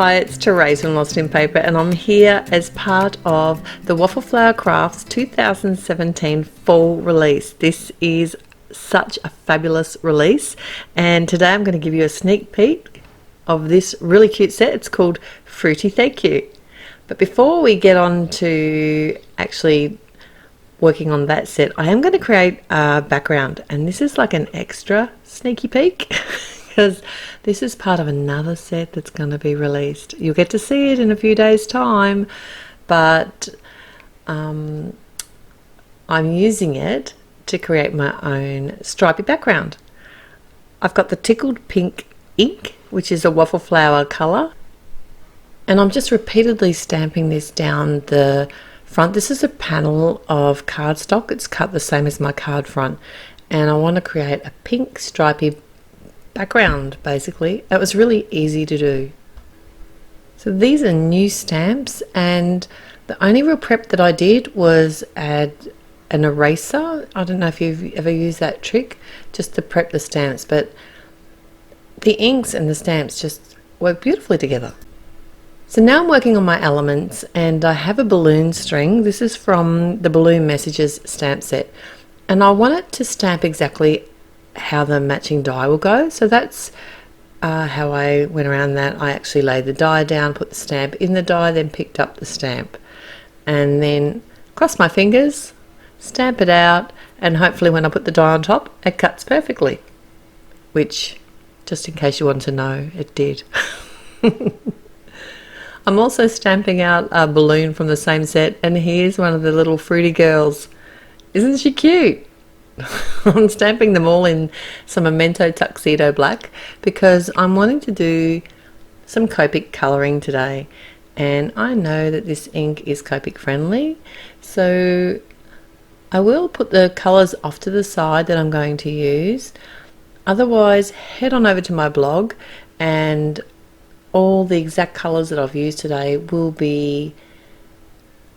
Hi, it's Therese from Lostinpaper, and I'm here as part of the Waffle Flower Crafts 2017 fall release. This is such a fabulous release, and today I'm going to give you a sneak peek of this really cute set. It's called Fruity Thank You. But before we get on to actually working on that set, I am going to create a background, and this is like an extra sneaky peek because this is part of another set that's going to be released. You'll get to see it in a few days' time, but I'm using it to create my own stripy background. I've got the tickled pink ink, which is a waffle flower colour, and I'm just repeatedly stamping this down the front. This is a panel of cardstock. It's cut the same as my card front, and I want to create a pink stripy background. Basically, it was really easy to do. So these are new stamps, and the only real prep that I did was add an eraser. I don't know if you've ever used that trick, just to prep the stamps, but the inks and the stamps just work beautifully together. So now I'm working on my elements, and I have a balloon string. This is from the Balloon Messages stamp set, and I want it to stamp exactly how the matching die will go. So that's how I went around that. I actually laid the die down, put the stamp in the die, then picked up the stamp, and then cross my fingers, stamp it out, and hopefully when I put the die on top, it cuts perfectly, which, just in case you want to know, it did. I'm also stamping out a balloon from the same set, and here's one of the little fruity girls. Isn't she cute? I'm stamping them all in some Memento Tuxedo Black because I'm wanting to do some Copic colouring today, and I know that this ink is Copic friendly, so I will put the colours off to the side that I'm going to use. Otherwise, head on over to my blog, and all the exact colours that I've used today will be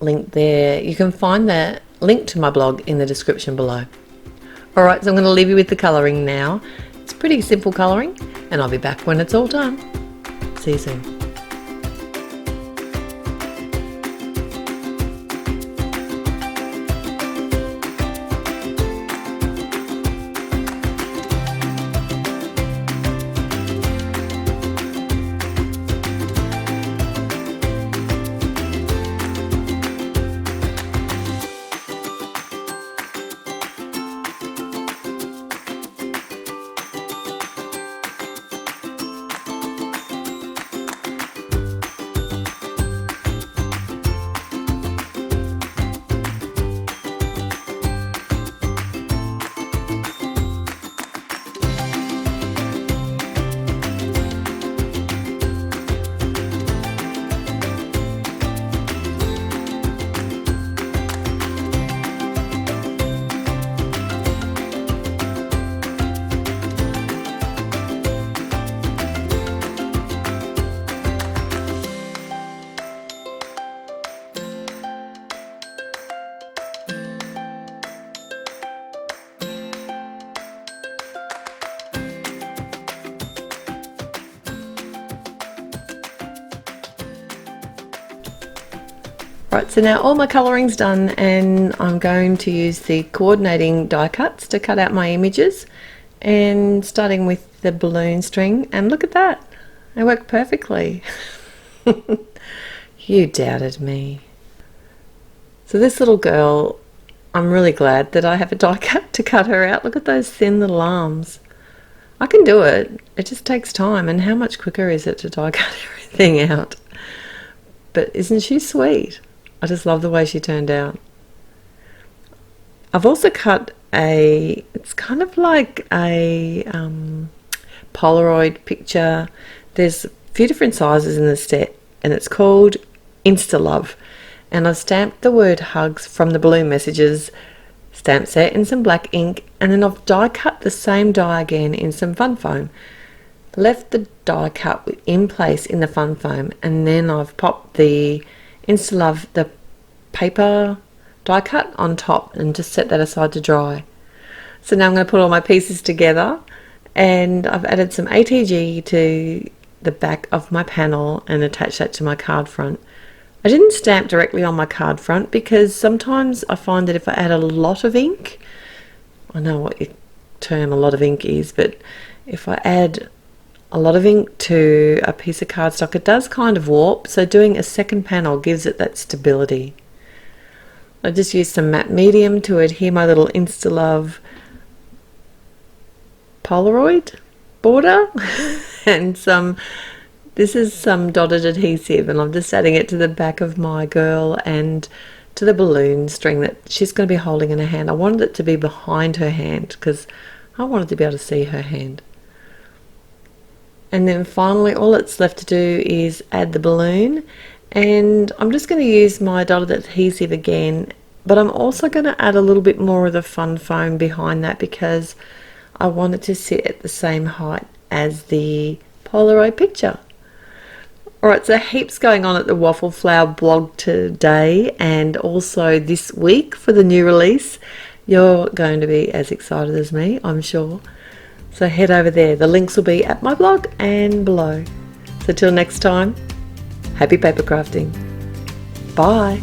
linked there. You can find the link to my blog in the description below. Alright, so I'm going to leave you with the colouring now. It's pretty simple colouring, and I'll be back when it's all done. See you soon. Right, so now all my colouring's done, and I'm going to use the coordinating die cuts to cut out my images, and starting with the balloon string, and look at that, they work perfectly. You doubted me. So this little girl, I'm really glad that I have a die cut to cut her out. Look at those thin little arms. I can do it, it just takes time, and how much quicker is it to die cut everything out? But isn't she sweet? I just love the way she turned out. I've also cut it's kind of like a Polaroid picture. There's a few different sizes in the set, and it's called Insta Love. And I've stamped the word hugs from the Balloon Messages stamp set in some black ink, and then I've die cut the same die again in some fun foam. Left the die cut in place in the fun foam, and then I've popped the Insta Love, the paper die cut on top, and just set that aside to dry. So now I'm going to put all my pieces together, and I've added some ATG to the back of my panel and attach that to my card front. I didn't stamp directly on my card front because sometimes I find that if I add a lot of ink, I know what your term a lot of ink is, but if I add a lot of ink to a piece of cardstock, it does kind of warp, so doing a second panel gives it that stability. I just used some matte medium to adhere my little Instalove Polaroid border and this is some dotted adhesive, and I'm just adding it to the back of my girl and to the balloon string that she's going to be holding in her hand. I wanted it to be behind her hand because I wanted to be able to see her hand. And then finally all it's left to do is add the balloon, and I'm just going to use my dotted adhesive again, but I'm also going to add a little bit more of the fun foam behind that because I want it to sit at the same height as the Polaroid picture. Alright, so heaps going on at the Waffle Flower blog today and also this week for the new release. You're going to be as excited as me, I'm sure. So head over there. The links will be at my blog and below. So till next time, happy paper crafting. Bye.